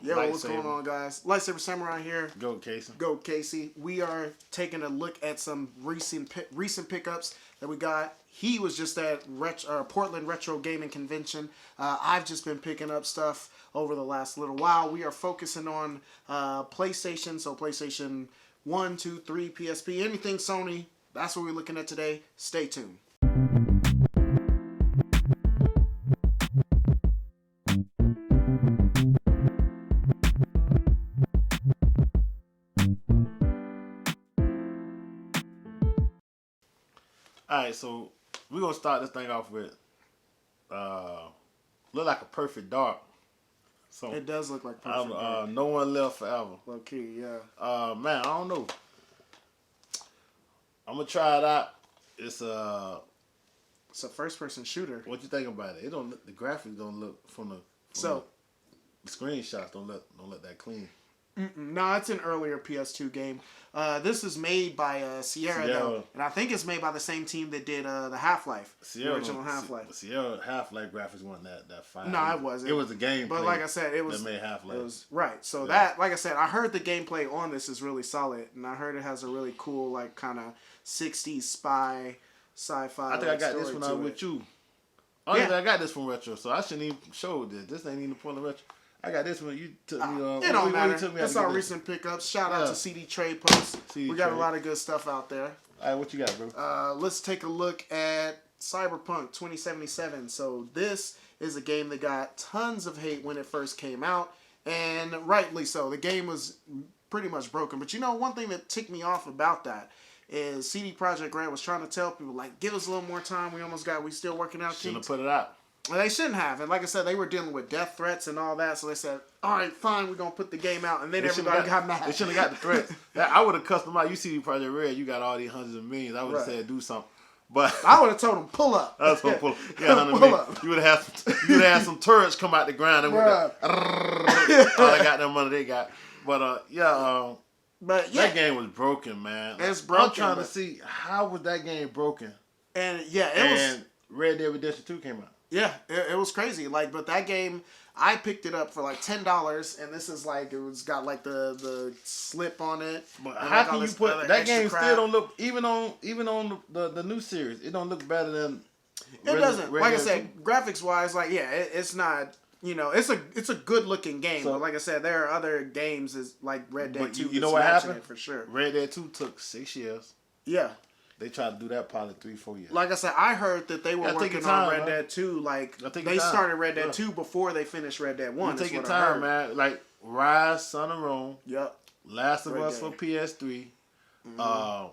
Yo, what's going on, guys? Lightsaber Samurai here. Go, Casey. Go, Casey. We are taking a look at some recent pickups that we got. He was just at Portland Retro Gaming Convention. I've just been picking up stuff over the last little while. We are focusing on PlayStation, so PlayStation 1, 2, 3, PSP, anything Sony. That's what we're looking at today. Stay tuned. Alright, so we're going to start this thing off with look like a perfect dark. So it does look like perfect dark. No One Left Forever. Low key, yeah. Man, I don't know. I'm going to try it out. It's a first person shooter. What you think about it? It don't look, the graphics don't look from the screenshots don't look that clean. No, it's an earlier PS2 game. This is made by Sierra, though, and I think it's made by the same team that did the Half-Life, the original Half-Life. Sierra Half-Life graphics weren't that fine. No, it wasn't. It was a game, but like I said, it was that made Half-Life. It was right. So that, like I said, I heard the gameplay on this is really solid, and I heard it has a really cool, like, kind of 60s spy, sci-fi. I think I got this when I was with you. Honestly, I got this from Retro, so I shouldn't even show this. This ain't even Portland Retro. I got this one. You took me. It don't matter. That's our recent pickups. Shout out to CD Trade Post. We got a lot of good stuff out there. All right, what you got, bro? Let's take a look at Cyberpunk 2077. So this is a game that got tons of hate when it first came out, and rightly so. The game was pretty much broken. But you know, one thing that ticked me off about that is CD Projekt Red was trying to tell people, like, give us a little more time. We still working out. Shouldn't have put it out. Well, they shouldn't have. And like I said, they were dealing with death threats and all that. So they said, all right, fine, we're going to put the game out. And then everybody got mad. They shouldn't have got the threats. I would have customized. You see Project Red, you got all these hundreds of millions. I would have said do something. But I would have told them, pull up. I was going to pull up. Yeah, pull up. You would have had some turrets come out the ground. And all I got them money they got. But, that game was broken, man. It's broken. I'm trying to see, how was that game broken? And, and Red Dead Redemption 2 came out. Yeah, it was crazy. Like, but that game, I picked it up for like $10, and this is like it's got like the slip on it. But how can you put that game? Still don't look even on the new series. It don't look better than. It doesn't. Like I said, graphics wise, like it's not. You know, it's a good looking game. So, but like I said, there are other games like Red Dead 2. You know what happened? For sure. Red Dead 2 took 6 years. Yeah. They tried to do that probably 3-4 years. Like I said, I heard that they were working on Red Dead 2. Like, they started Red Dead 2 before they finished Red Dead 1. You take your time, man. Like, Rise, Son of Rome. Yep. Last of Us for PS3. Mm-hmm.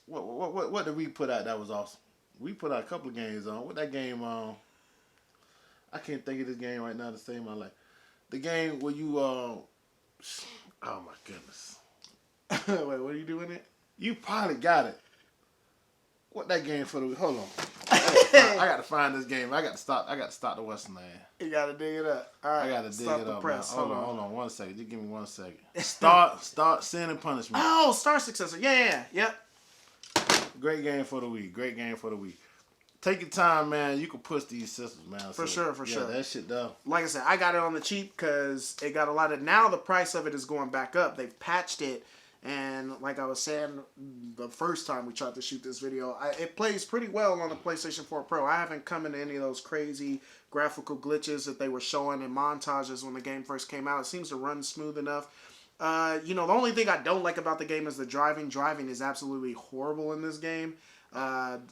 What did we put out that was awesome? We put out a couple of games on. What that game I can't think of this game right now to save my life. The game where you oh my goodness. Wait, what are you doing it? You probably got it. What that game for the? Hold on. I got to find this game. I got to stop the Western land. You got to dig it up. All right. I got to dig it up. Press. Hold on 1 second. Just give me 1 second. Start Sin and Punishment. Oh, Star Successor. Yep. Great game for the week. Take your time, man. You can push these systems, man. For sure. That shit though. Like I said, I got it on the cheap because it got a lot of. Now the price of it is going back up. They've patched it. And like I was saying the first time we tried to shoot this video, it plays pretty well on the PlayStation 4 Pro. I haven't come into any of those crazy graphical glitches that they were showing in montages when the game first came out. It seems to run smooth enough. The only thing I don't like about the game is the driving. Driving is absolutely horrible in this game.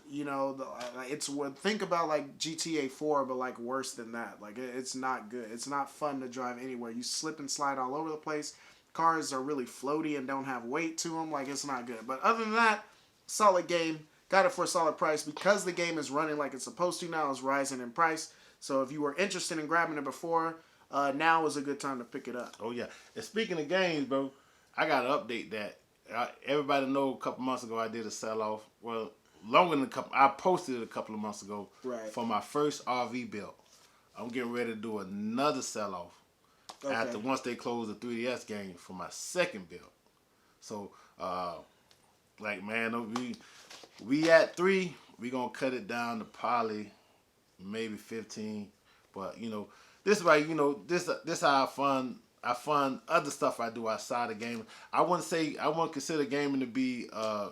It's think about like GTA 4, but like worse than that. Like it's not good. It's not fun to drive anywhere. You slip and slide all over the place. Cars are really floaty and don't have weight to them. Like, it's not good. But other than that, solid game. Got it for a solid price. Because the game is running like it's supposed to now, it's rising in price. So if you were interested in grabbing it before, now is a good time to pick it up. Oh, yeah. And speaking of games, bro, I got to update that. Everybody know a couple months ago I did a sell-off. Well, longer than a couple. I posted it a couple of months ago for my first RV build. I'm getting ready to do another sell-off. Okay. Once they close the 3DS game for my second build. So, we at 3, we gonna cut it down to probably maybe 15. But this is why this how fun I find other stuff I do outside of gaming. I wouldn't consider gaming to be a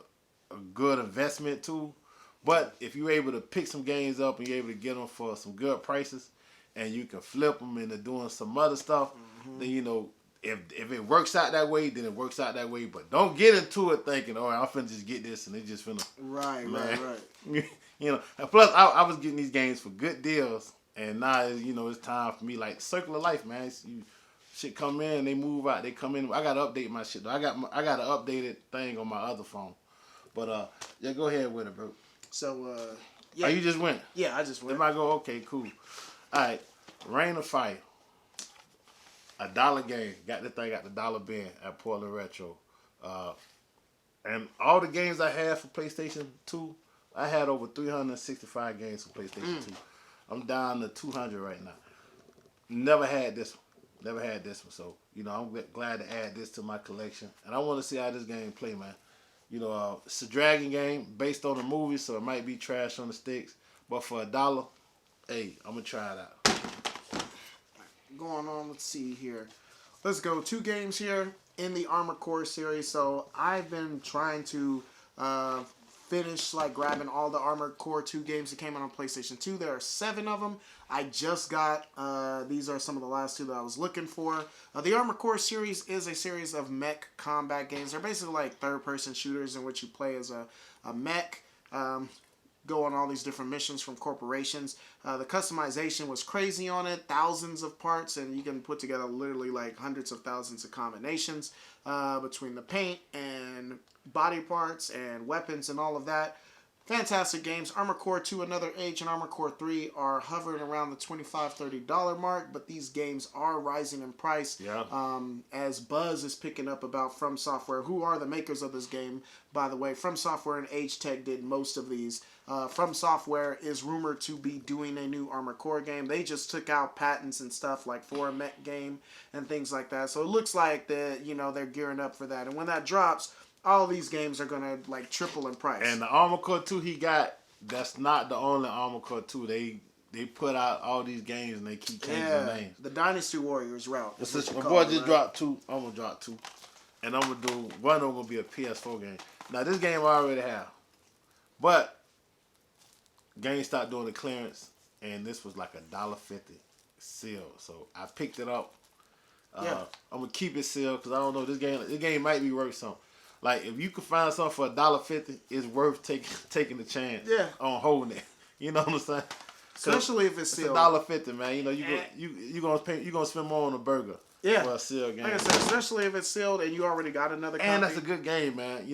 good investment tool, but if you're able to pick some games up and you're able to get them for some good prices, and you can flip them into doing some other stuff, then you know if it works out that way, then it works out that way. But don't get into it thinking, oh, I'm finna just get this and it just finna right. you know. And plus, I was getting these games for good deals, and now it's time for me like circle of life, man. Shit come in, they move out, they come in. I gotta update my shit though. I got an updated thing on my other phone. But yeah, go ahead with it, bro. So yeah. Oh, you just went? Yeah, I just went. If I go, okay, cool. All right, Rain of Fire. $1 game. Got the thing at the dollar bin at Portland Retro. And all the games I had for PlayStation 2, I had over 365 games for PlayStation 2. I'm down to 200 right now. Never had this one. So, I'm glad to add this to my collection. And I want to see how this game play, man. It's a dragon game based on the movie, so it might be trash on the sticks. But for $1, hey, I'm going to try it out. Going on, let's see here. Let's go. 2 games here in the Armored Core series. So I've been trying to finish grabbing all the Armored Core 2 games that came out on PlayStation 2. There are 7 of them. I just got, these are some of the last 2 that I was looking for. The Armored Core series is a series of mech combat games. They're basically like third-person shooters in which you play as a mech. Go on all these different missions from corporations. The customization was crazy on it. Thousands of parts, and you can put together literally like hundreds of thousands of combinations between the paint and body parts and weapons and all of that. Fantastic games. Armored Core 2, Another Age, and Armored Core 3 are hovering around the $25-$30 mark, but these games are rising in price. Yeah. As buzz is picking up about From Software, who are the makers of this game, by the way. From Software and Age Tech did most of these. From Software is rumored to be doing a new Armored Core game. They just took out patents and stuff like for a mech game and things like that. So it looks like they're gearing up for that. And when that drops, all these games are going to triple in price. And the Armored Core 2 he got, that's not the only Armored Core 2. They put out all these games and they keep changing the names. The Dynasty Warriors route. My boy just dropped 2. I'm going to drop 2. And I'm going to do one of them will be a PS4 game. Now this game I already have. But GameStop doing the clearance and this was like $1.50 sealed. So I picked it up. I'm going to keep it sealed because I don't know, this game might be worth something. Like, if you can find something for $1.50, it's worth taking the chance on holding it. You know what I'm saying? Especially if it's sealed. $1.50, man. You gonna spend more on a burger. Yeah. For a sealed game. Like I said, especially if it's sealed and you already got another copy. And that's a good game, man.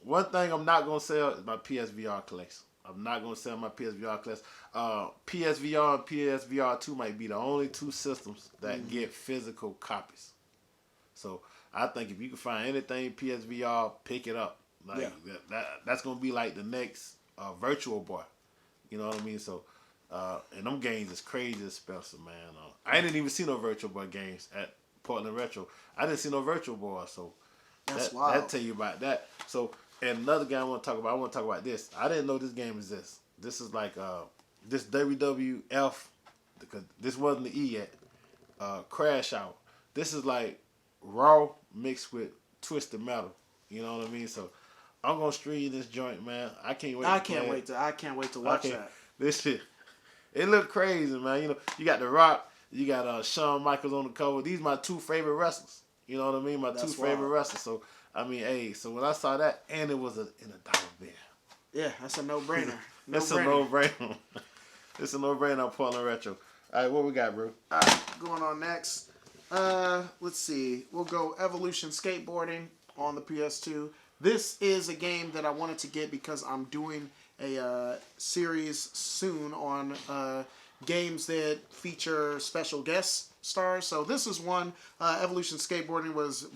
One thing I'm not gonna sell is my PSVR collection. I'm not gonna sell my PSVR collection. PSVR and PSVR 2 might be the only 2 systems that get physical copies. So I think if you can find anything PSVR, pick it up. That's gonna be like the next Virtual Boy. You know what I mean? So, and them games is crazy expensive, man. I didn't even see no Virtual Boy games at Portland Retro. I didn't see no Virtual Boy, so that's wild. That tell you about that. So, and another game I want to talk about this. I didn't know this game exists. This is like this WWF, because this wasn't the E yet. Crash Out. This is like Raw mixed with Twisted Metal. You know what I mean? So I'm gonna stream this joint, man. I can't wait to watch that. This shit, it look crazy, man. You got The Rock, you got Shawn Michaels on the cover. These my 2 favorite wrestlers. You know what I mean? My 2 favorite wrestlers. So I mean, hey, so when I saw that, and it was in a $1 bin. Yeah, that's a no-brainer. That's a no-brainer. It's a no-brainer on Portland Retro. All right, what we got, bro? All right, going on next. Let's see. We'll go Evolution Skateboarding on the PS2. This is a game that I wanted to get because I'm doing a series soon on games that feature special guest stars. So this is one. Evolution Skateboarding was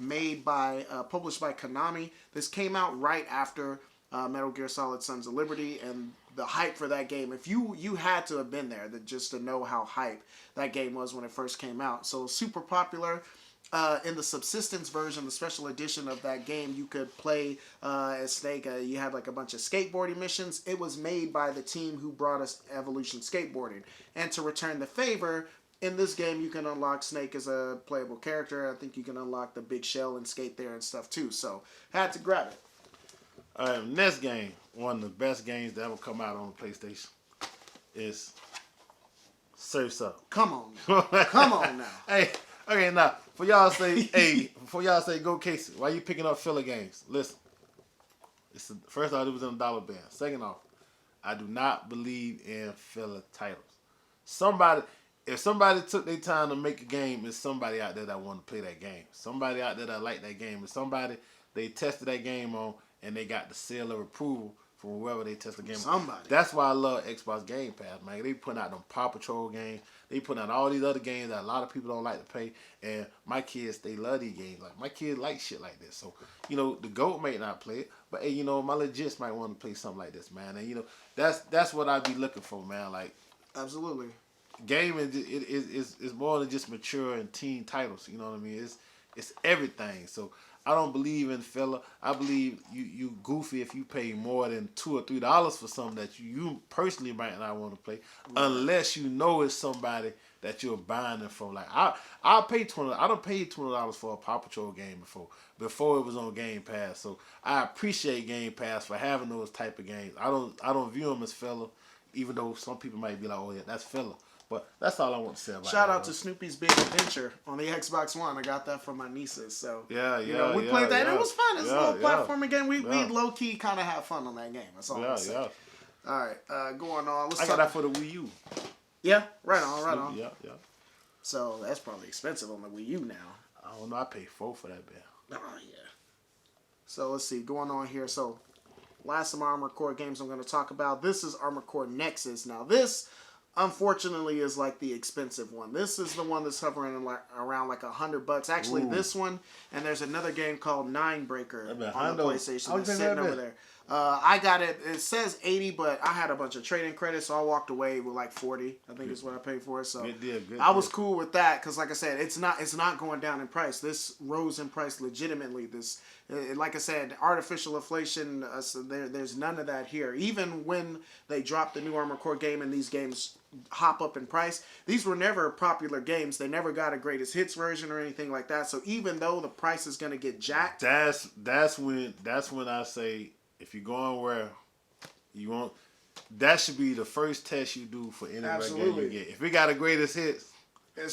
published by Konami. This came out right after Metal Gear Solid Sons of Liberty, and the hype for that game, if you had to have been there just to know how hype that game was when it first came out. So super popular. In the subsistence version, the special edition of that game, you could play as Snake. You had like a bunch of skateboarding missions. It was made by the team who brought us Evolution Skateboarding. And to return the favor, in this game, you can unlock Snake as a playable character. I think you can unlock the big shell and skate there and stuff too. So, had to grab it. All right, next game, one of the best games that ever come out on the PlayStation, is Surf's Up. Come on now. Come on now. Hey, okay, now, for y'all say, go Casey, why you picking up filler games? Listen, first off, it was in a dollar bill. Second off, I do not believe in filler titles. If somebody took their time to make a game, it's somebody out there that want to play that game. Somebody out there that like that game. It's somebody they tested that game on and they got the seal of approval from whoever they test the game on. Somebody. That's why I love Xbox Game Pass, man. They putting out them Paw Patrol games. They putting out all these other games that a lot of people don't like to play. And my kids, they love these games. Like, my kids like shit like this. So, the GOAT may not play it, but hey, my legits might want to play something like this, man. And that's what I'd be looking for, man. Like, absolutely. Gaming is more than just mature and teen titles. You know what I mean? It's everything. So I don't believe in filler. I believe you goofy if you pay more than $2 or $3 for something that you personally might not want to play, unless you know it's somebody that you're buying it from. Like I'll pay $20. I done paid $20 for a Paw Patrol game before it was on Game Pass. So I appreciate Game Pass for having those type of games. I don't view them as filler, even though some people might be like, oh yeah, that's filler. But that's all I want to say about it. Shout out to Snoopy's Big Adventure on the Xbox One. I got that from my nieces. So we played that. And it was fun. It's a little platforming game. We low key kind of have fun on that game. That's all I'm saying. All right, going on. I got that for the Wii U. Yeah, right on. Yeah. So that's probably expensive on the Wii U now. I don't know. I paid $4 for that bill. Oh yeah. So let's see. Going on here. So last of my Armored Core games I'm going to talk about. This is Armored Core Nexus. Now this, unfortunately, is like the expensive one. This is the one that's hovering around like $100. Actually, this one, and there's another game called Ninebreaker on the PlayStation that's sitting over there. I got it. It says 80, but I had a bunch of trading credits, so I walked away with like 40. I think is what I paid for it. So I was cool with that because, like I said, it's not going down in price. This rose in price legitimately. Like I said, artificial inflation. So there's none of that here. Even when they drop the new Armored Core game and these games hop up in price, these were never popular games. They never got a greatest hits version or anything like that. So even though the price is going to get jacked, that's when I say, if you're going where you want, that should be the first test you do for any game you get. If it got a greatest hits,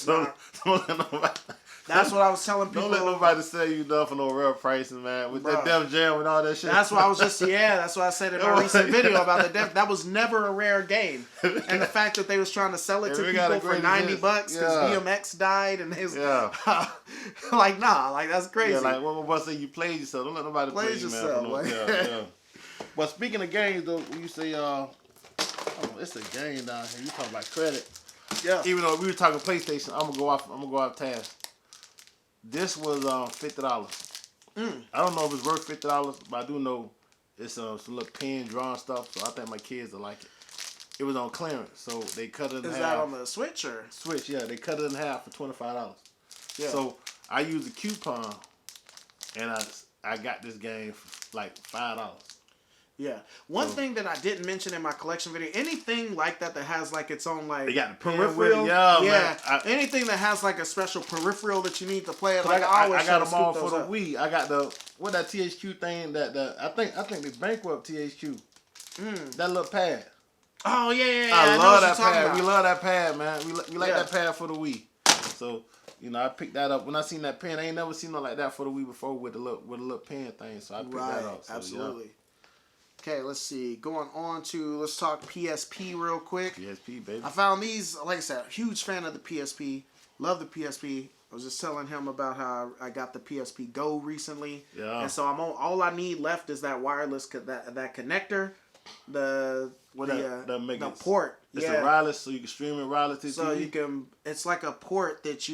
don't let nobody. That's what I was telling people. Don't let nobody sell you nothing for no real prices, man. With that Def Jam and all that shit. That's what I was that's what I said in my recent video about the Def. That was never a rare game. And the fact that they was trying to sell it to people for $90 because BMX died and they was like, nah, like that's crazy. Yeah, like what about say you played yourself? Don't let nobody play yourself. Man. But speaking of games though, when you say it's a game down here, you talking about credit. Yeah. Even though we were talking PlayStation, I'm gonna go off task. This was $50. I don't know if it's worth $50, but I do know it's some little pen drawing stuff. So I think my kids will like it. It was on clearance, so they cut it in half. Is that on the Switch or? Switch, yeah. They cut it in half for $25. Yeah. So I used a coupon, and I got this game for like $5. Yeah. One thing that I didn't mention in my collection video, anything like that has like its own like they got the peripheral. Yeah, man. Anything that has like a special peripheral that you need to play it. Like I got them all for the Wii. I got that THQ thing that I think they bankrupt THQ. That little pad. Oh yeah. I love that pad. We love that pad, man. We like that pad for the Wii. So I picked that up when I seen that pen. I ain't never seen nothing like that for the Wii before with the little pen thing. So I picked that up. So, absolutely. Okay, let's see. Going on to, let's talk PSP real quick. PSP, baby. I found these, like I said, huge fan of the PSP. Love the PSP. I was just telling him about how I got the PSP Go recently. Yeah. And so all I need left is that wireless, that connector, the port. It's a wireless, so you can stream it wireless to TV. It's like a port that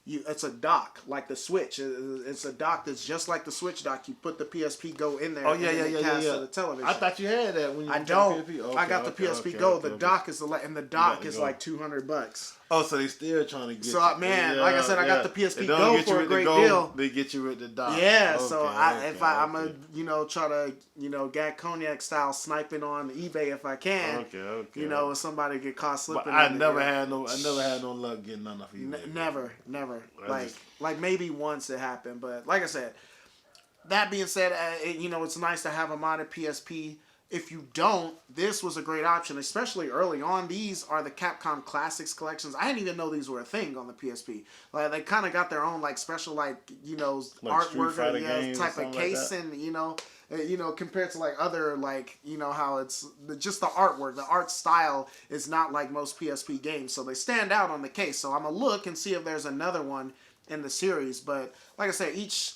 it's a dock, like the Switch. It's a dock that's just like the Switch dock. You put the PSP Go in there. And it casts to the television. I thought you had that when you I don't. PSP. I got the PSP Go. The dock is like $200. Oh, so they still trying to get so, you. man, like I said, I got the PSP They Go for a great deal. They get you with the dot. Yeah, okay, so I'm going to, try to, get cognac style sniping on eBay if I can. Okay. If somebody get caught slipping. But I never had no luck getting none of eBay. Never. Like maybe once it happened, but like I said, that being said, it's nice to have a modded PSP. If you don't, this was a great option, especially early on. These are the Capcom Classics collections. I didn't even know these were a thing on the PSP. Like, they kind of got their own, like, special, artwork type of casing, compared to, like, other, like, how it's just the artwork. The art style is not like most PSP games, so they stand out on the case. So I'm going to look and see if there's another one in the series. But, like I said, each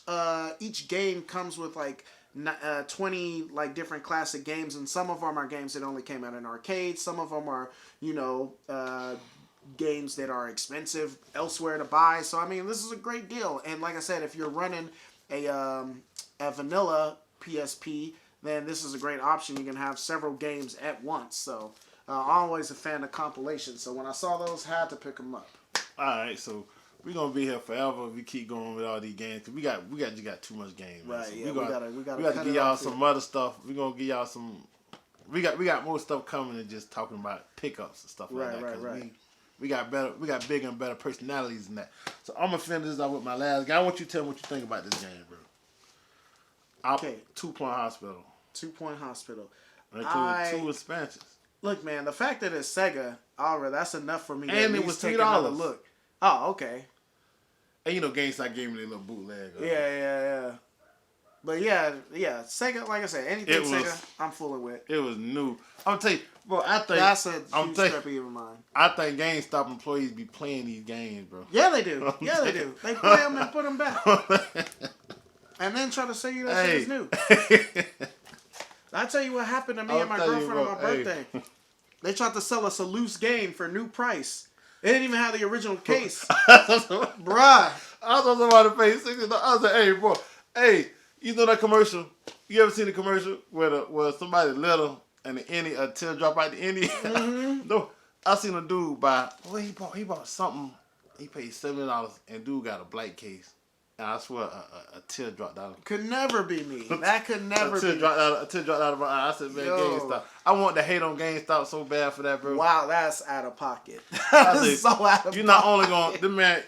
game comes with, like, 20 like different classic games, and some of them are games that only came out in arcades. Some of them are games that are expensive elsewhere to buy. So I mean, this is a great deal. And like I said, if you're running a vanilla PSP, then this is a great option. You can have several games at once. So always a fan of compilations. So when I saw those, had to pick them up. All right, so we're gonna be here forever if we keep going with all these games. Cause we got too much game. Right. So yeah. We gotta give y'all some other stuff. We're gonna give y'all some. We got more stuff coming than just talking about pickups and stuff like that. Right. We got bigger and better personalities than that. So I'm gonna finish this off with my last guy. I want you to tell me what you think about this game, bro. Okay. 2 Point Hospital. 2 Point Hospital. Including 2 expansions. Look, man, the fact that it's Sega, that's enough for me. And it was $3. Look. Oh, okay. And GameStop gave me a little bootleg. Yeah. But yeah, Sega, like I said, anything Sega, I'm fooling with. It was new. I'm tell you, bro, I think that's a huge step of mine. I think GameStop employees be playing these games, bro. Yeah, they do. They do. They play them and put them back. And then try to say you that shit is new. I tell you what happened to me and my girlfriend on my birthday. They tried to sell us a loose game for new price. They didn't even have the original case. Bruh. I was somebody pay $60. I was like, hey, bro. Hey, you know that commercial? You ever seen the commercial where somebody little and a teardrop out the Indy? Mm-hmm. No. I seen a dude buy, he bought something. He paid $70 and dude got a black case. And I swear a tear dropped out. Could never be me. That could never be. A tear dropped out of my eye. I said, man, GameStop. I want to hate on GameStop so bad for that, bro. Wow, that's out of pocket. That's so out of pocket. You're not only going the man.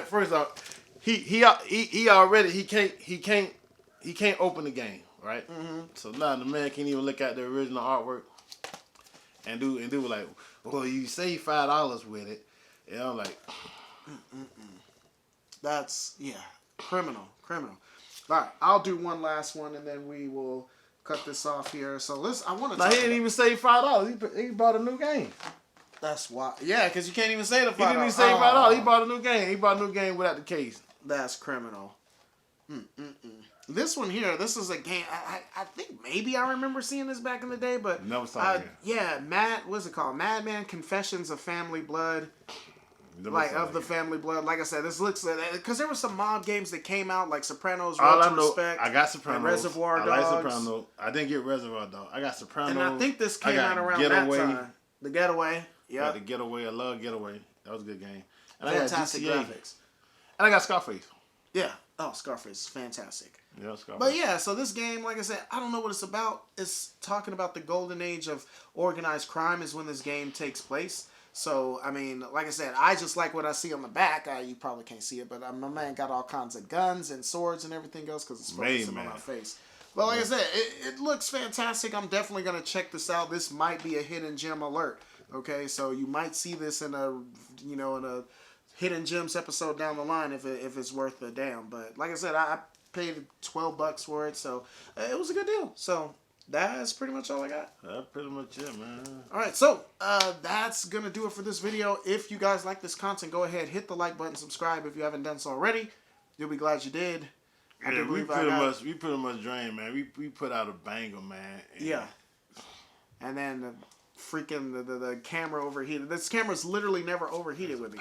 First off, he can't open the game, right? Mm-hmm. So now the man can't even look at the original artwork. And do like, well, you save $5 with it, and I'm like, that's criminal. All right, I'll do one last one, and then we will cut this off here. So I want to. Now he didn't even save $5. He bought a new game. That's why. Yeah, because you can't even say the $5. He didn't even save $5. He bought a new game. He bought a new game without the case. That's criminal. This one here, this is a game. I think maybe I remember seeing this back in the day, but never saw it. Yeah, what's it called? Madman Confessions of Family Blood. Family Blood. Like I said, this looks because there were some mob games that came out like Sopranos, Road to Respect. I got Sopranos. Reservoir Dogs. I like Sopranos. I didn't get Reservoir Dogs. I got Sopranos. And I think this came out around that time. The Getaway. Yeah. The Getaway. I love Getaway. That was a good game. And fantastic I got GTA. Graphics. And I got Scarface. Yeah. Oh, Scarface is fantastic. Yeah, Scarface. But yeah, so this game, like I said, I don't know what it's about. It's talking about the golden age of organized crime is when this game takes place. So, I mean, like I said, I just like what I see on the back. You probably can't see it, but my man got all kinds of guns and swords and everything else because it's focusing on my face. But like I said, it looks fantastic. I'm definitely going to check this out. This might be a hidden gem alert. Okay, so you might see this in a hidden gems episode down the line if it's worth a damn. But like I said, I paid $12 for it, so it was a good deal. So that's pretty much all I got. That's pretty much it, man. All right, so that's going to do it for this video. If you guys like this content, go ahead, hit the like button, subscribe if you haven't done so already. You'll be glad you did. Yeah, we pretty much drained, man. We put out a banger, man. Yeah. And then the camera overheated. This camera's literally never overheated with me.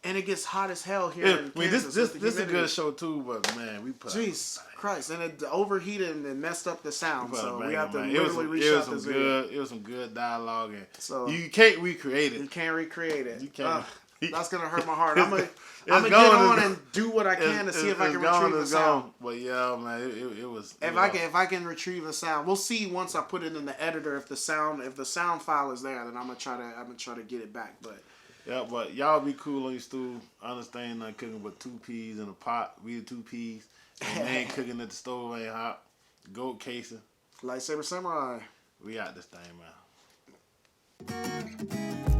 And it gets hot as hell here in Kansas. This is a good show too, but man, we put. Jeez Christ, and it overheated and messed up the sound, so we have to literally reshot this video. It was some good dialogue, and so you can't recreate it. You can't recreate it. You can't. That's gonna hurt my heart. I'm gonna get on and do what I can to see if I can retrieve the sound. But yeah, man, it was. If I can retrieve a sound, we'll see once I put it in the editor if the sound file is there. Then I'm gonna try to get it back. But yeah, but y'all be cool on your stool. I understand not cooking but 2 peas in a pot. We the 2 peas. And they ain't cooking at the stove ain't hot. Goat casing. Lightsaber Samurai. We out this thing, man.